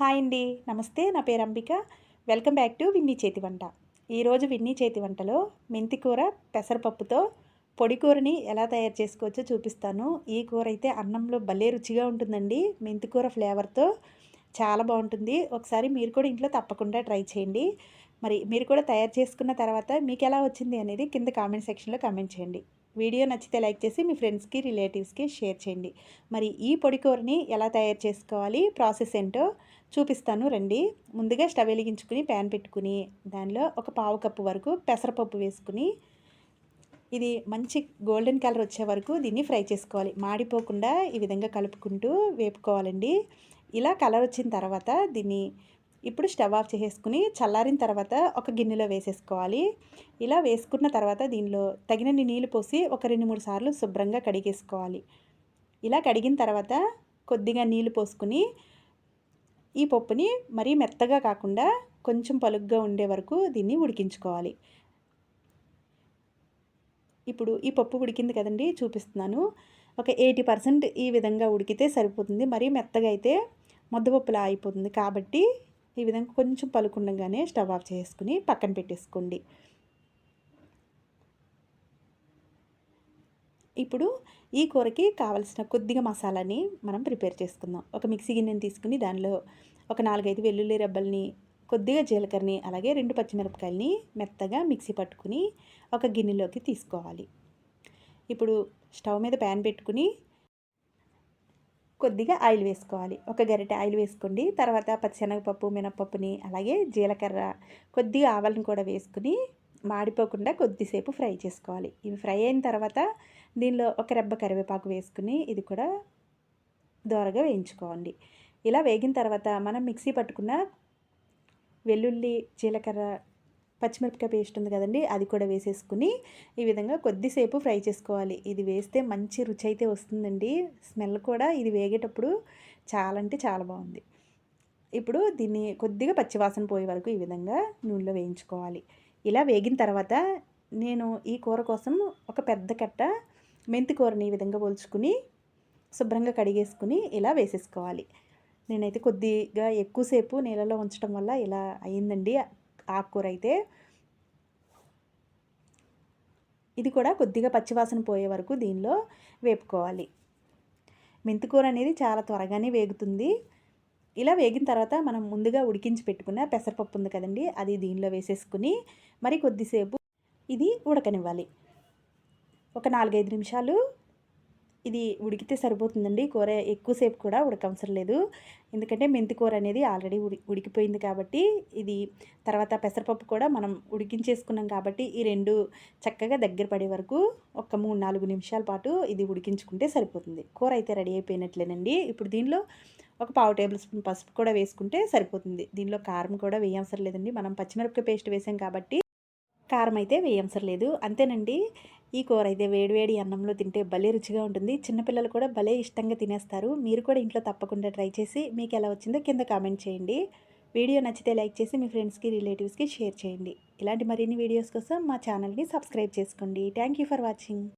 Hi అండి. నమస్తే. నా పేరు Ambika. Welcome back to Vinni చేతి వంట. ఈరోజు విన్నీ చేతి వంటలో మెంతి కూర పెసరపప్పుతో పొడి కూరని ఎలా తయారు చేసుకోవచ్చో చూపిస్తాను. ఈ కూర అయితే అన్నంలో భలే రుచిగా ఉంటుందండి. మెంతి కూర ఫ్లేవర్తో చాలా బాగుంటుంది. ఒకసారి మీరు కూడా ఇంట్లో తప్పకుండా ట్రై చేయండి. మరి మీరు కూడా తయారు చేసుకున్న తర్వాత మీకు ఎలా వచ్చింది అనేది కింద కామెంట్ సెక్షన్లో కామెంట్ చేయండి. వీడియో నచ్చితే లైక్ చేసి మీ ఫ్రెండ్స్కి రిలేటివ్స్కి షేర్ చేయండి. మరి ఈ పొడి కూరని ఎలా తయారు చేసుకోవాలి, ప్రాసెస్ ఏంటో చూపిస్తాను రండి. ముందుగా స్టవ్ వెలిగించుకుని ప్యాన్ పెట్టుకుని దానిలో ఒక పావు కప్పు వరకు పెసరపప్పు వేసుకుని ఇది మంచి గోల్డెన్ కలర్ వచ్చే వరకు దీన్ని ఫ్రై చేసుకోవాలి. మాడిపోకుండా ఈ విధంగా కలుపుకుంటూ వేపుకోవాలండి. ఇలా కలర్ వచ్చిన తర్వాత దీన్ని ఇప్పుడు స్టవ్ ఆఫ్ చేసేసుకుని చల్లారిన తర్వాత ఒక గిన్నెలో వేసేసుకోవాలి. ఇలా వేసుకున్న తర్వాత దీనిలో తగినన్ని నీళ్ళు పోసి ఒక 2-3 సార్లు శుభ్రంగా కడిగేసుకోవాలి. ఇలా కడిగిన తర్వాత కొద్దిగా నీళ్ళు పోసుకుని ఈ పప్పుని మరీ మెత్తగా కాకుండా కొంచెం పలుగ్గా ఉండే వరకు దీన్ని ఉడికించుకోవాలి. ఇప్పుడు ఈ పప్పు ఉడికింది కదండి, చూపిస్తున్నాను. ఒక 80% ఈ విధంగా ఉడికితే సరిపోతుంది. మరీ మెత్తగా అయితే ముద్దపప్పులా అయిపోతుంది. కాబట్టి ఈ విధంగా కొంచెం పలుకుండగానే స్టవ్ ఆఫ్ చేసుకుని పక్కన పెట్టేసుకోండి. ఇప్పుడు ఈ కూరకి కావలసిన కొద్దిగా మసాలాని మనం ప్రిపేర్ చేసుకుందాం. ఒక మిక్సీ గిన్నెని తీసుకుని దానిలో ఒక 4-5 వెల్లుల్లి రెబ్బల్ని, కొద్దిగా జీలకర్రని, అలాగే 2 పచ్చిమిరపకాయలని మెత్తగా మిక్సీ పట్టుకుని ఒక గిన్నెలోకి తీసుకోవాలి. ఇప్పుడు స్టవ్ మీద ప్యాన్ పెట్టుకుని కొద్దిగా ఆయిల్ వేసుకోవాలి. ఒక గరిటె ఆయిల్ వేసుకోండి. తర్వాత పచ్చిశనగపప్పు, మినపప్పుని, అలాగే జీలకర్ర, కొద్దిగా ఆవాలను కూడా వేసుకుని మాడిపోకుండా కొద్దిసేపు ఫ్రై చేసుకోవాలి. ఇవి ఫ్రై అయిన తర్వాత దీనిలో ఒక రెబ్బ కరివేపాకు వేసుకుని ఇది కూడా దోరగా వేయించుకోండి. ఇలా వేగిన తర్వాత మనం మిక్సీ పట్టుకున్న వెల్లుల్లి, జీలకర్ర, పచ్చిమిరపకాయ పేస్ట్ ఉంది కదండి, అది కూడా వేసేసుకుని ఈ విధంగా కొద్దిసేపు ఫ్రై చేసుకోవాలి. ఇది వేస్తే మంచి రుచి అయితే వస్తుందండి. స్మెల్ కూడా ఇది వేగేటప్పుడు చాలా అంటే చాలా బాగుంది. ఇప్పుడు దీన్ని కొద్దిగా పచ్చివాసన పోయే వరకు ఈ విధంగా నూనెలో వేయించుకోవాలి. ఇలా వేగిన తర్వాత నేను ఈ కూర కోసం ఒక పెద్ద కట్ట మెంతి కూరని ఈ విధంగా ఒలుచుకుని శుభ్రంగా కడిగేసుకుని ఇలా వేసేసుకోవాలి. నేనైతే కొద్దిగా ఎక్కువసేపు నీళ్ళలో ఉంచడం వల్ల ఇలా అయ్యిందండి ఆకుకూర అయితే. ఇది కూడా కొద్దిగా పచ్చివాసన పోయే వరకు దీనిలో వేపుకోవాలి. మెంతికూర అనేది చాలా త్వరగానే వేగుతుంది. ఇలా వేగిన తర్వాత మనం ముందుగా ఉడికించి పెట్టుకున్న పెసరపప్పు ఉంది కదండి, అది దీనిలో వేసేసుకుని మరి కొద్దిసేపు ఇది ఉడకనివ్వాలి. ఒక 4-5 నిమిషాలు ఇది ఉడికితే సరిపోతుందండి. కూర ఎక్కువసేపు కూడా ఉడకవసరం లేదు. ఎందుకంటే మెంతి కూర అనేది ఆల్రెడీ ఉడికిపోయింది కాబట్టి ఇది తర్వాత పెసరపప్పు కూడా మనం ఉడికించేసుకున్నాం కాబట్టి ఈ రెండు చక్కగా దగ్గర పడే వరకు ఒక 3-4 నిమిషాల పాటు ఇది ఉడికించుకుంటే సరిపోతుంది. కూర అయితే రెడీ అయిపోయినట్లేనండి. ఇప్పుడు దీనిలో ఒక పావు టేబుల్ స్పూన్ పసుపు కూడా వేసుకుంటే సరిపోతుంది. దీనిలో కారం కూడా వేయవసరం లేదండి. మనం పచ్చిమిరపకాయ పేస్ట్ వేసాం కాబట్టి కారం అయితే వేయవసరం లేదు. అంతేనండి. ఈ కూర అయితే వేడివేడి అన్నంలో తింటే భలే రుచిగా ఉంటుంది. చిన్నపిల్లలు కూడా భలే ఇష్టంగా తినేస్తారు. మీరు కూడా ఇంట్లో తప్పకుండా ట్రై చేసి మీకు ఎలా వచ్చిందో కింద కామెంట్ చేయండి. వీడియో నచ్చితే లైక్ చేసి మీ ఫ్రెండ్స్కి, రిలేటివ్స్కి షేర్ చేయండి. ఇలాంటి మరిన్ని వీడియోస్ కోసం మా ఛానల్ని సబ్స్క్రైబ్ చేసుకోండి. Thank you for watching.